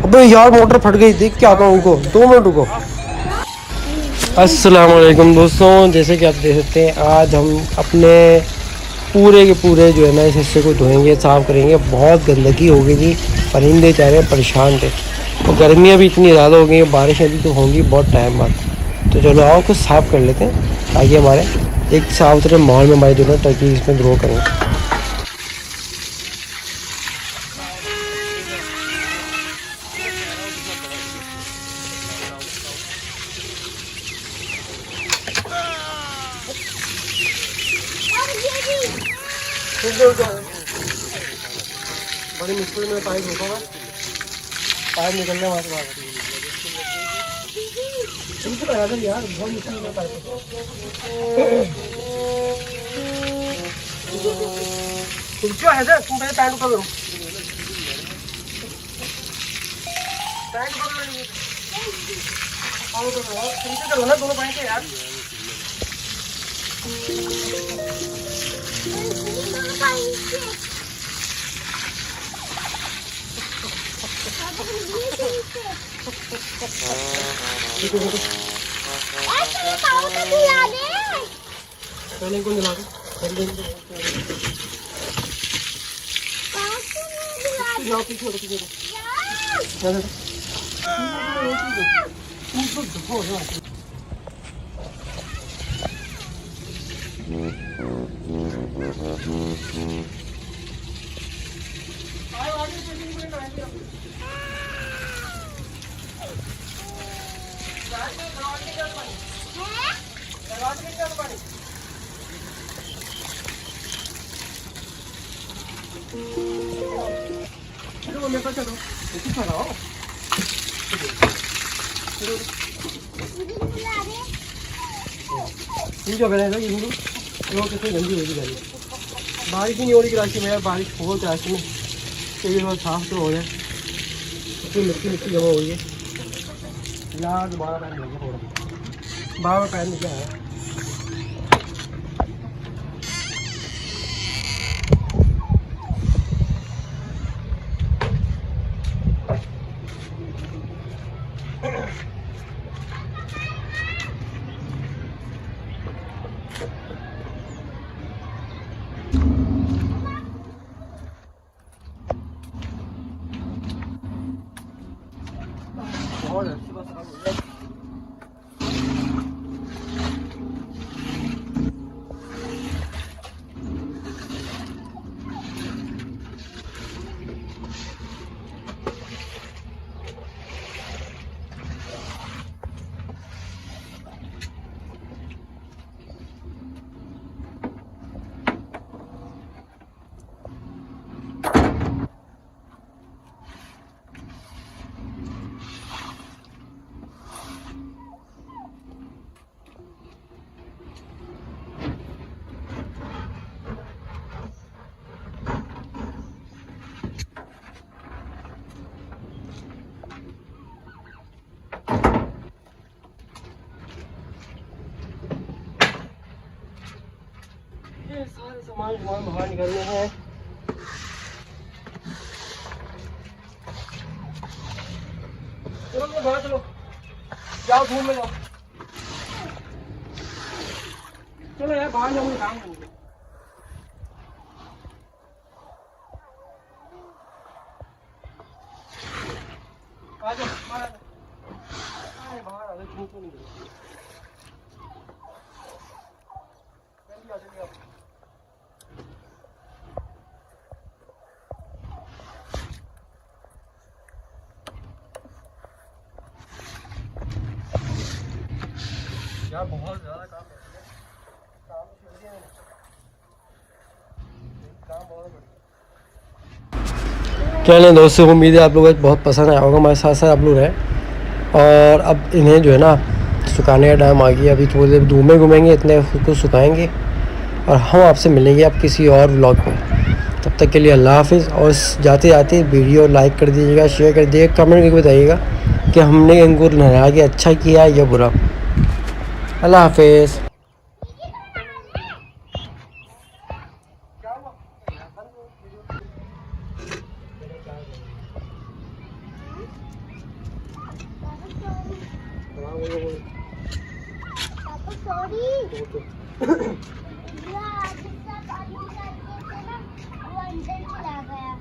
अबे यार मोटर फट गई, देख के आता हूँ उनको, 2 मिनट रुको। अस्सलाम वालेकुम दोस्तों, जैसे कि आप देख सकते हैं आज हम अपने पूरे के पूरे जो है ना इस हिस्से को धोएंगे, साफ़ करेंगे। बहुत गंदगी हो गई थी, परिंदे चारे परेशान थे और गर्मियाँ भी इतनी ज़्यादा हो गई हैं, बारिश अभी तो होंगी बहुत टाइम बाद। तो चलो आओ कुछ साफ़ कर लेते हैं ताकि हमारे एक साफ सुथरे माहौल में हमारी जो है टर्की इसमें ग्रो करें। बड़ी मुश्किल में पाइप होता है, पाइप निकलने वहाँ से बाहर यार, बहुत मुश्किल में पाइप है सर। तुम पहले पैंट उठा करो, पैंट करो ना दोनों पैंट यार। पहले इनको दिला दो, जाओ पीछे कैसे गंदी होगी गाड़ी। बारिश ही नहीं हो रही कराची में यार, बारिश हो कराची में तो ये थोड़ा साफ तो हो जाए, इतनी मिट्टी मिट्टी जमा हुई है यार। दोबारा पैर लगे, थोड़ा बार पैर नीचे आया। सारे सामान बाहर निकलने हैं। चलो बाहर चलो, जाओ धूप में जाओ, चलो यार बाहर जाओ, काम करेंगे। आ जाओ बाहर, बाहर आ जाओ, धूप में नहीं जल्दी आओ। यार बहुत ज़्यादा काम है, काम छोड़ दिया मैंने, काम बहुत बढ़िया। चलें दोस्तों, उम्मीद है आप लोगों को बहुत पसंद आया होगा, हमारे साथ साथ आप लोग हैं। और अब इन्हें जो है ना सुखाने का टाइम आ गया, अभी थोड़ी देर धूप में घूमेंगे, इतने खुद को सुखाएंगे और हम आपसे मिलेंगे अब किसी और व्लॉग में। तब तक के लिए अल्लाह हाफिज़। और जाते जाते वीडियो लाइक कर दीजिएगा, शेयर कर दीजिएगा, कमेंट करके बताइएगा कि हमने इनको नहा के अच्छा किया या बुरा। अल्लाह हाफिज़। पापा सॉरी वो अंदर चला गया।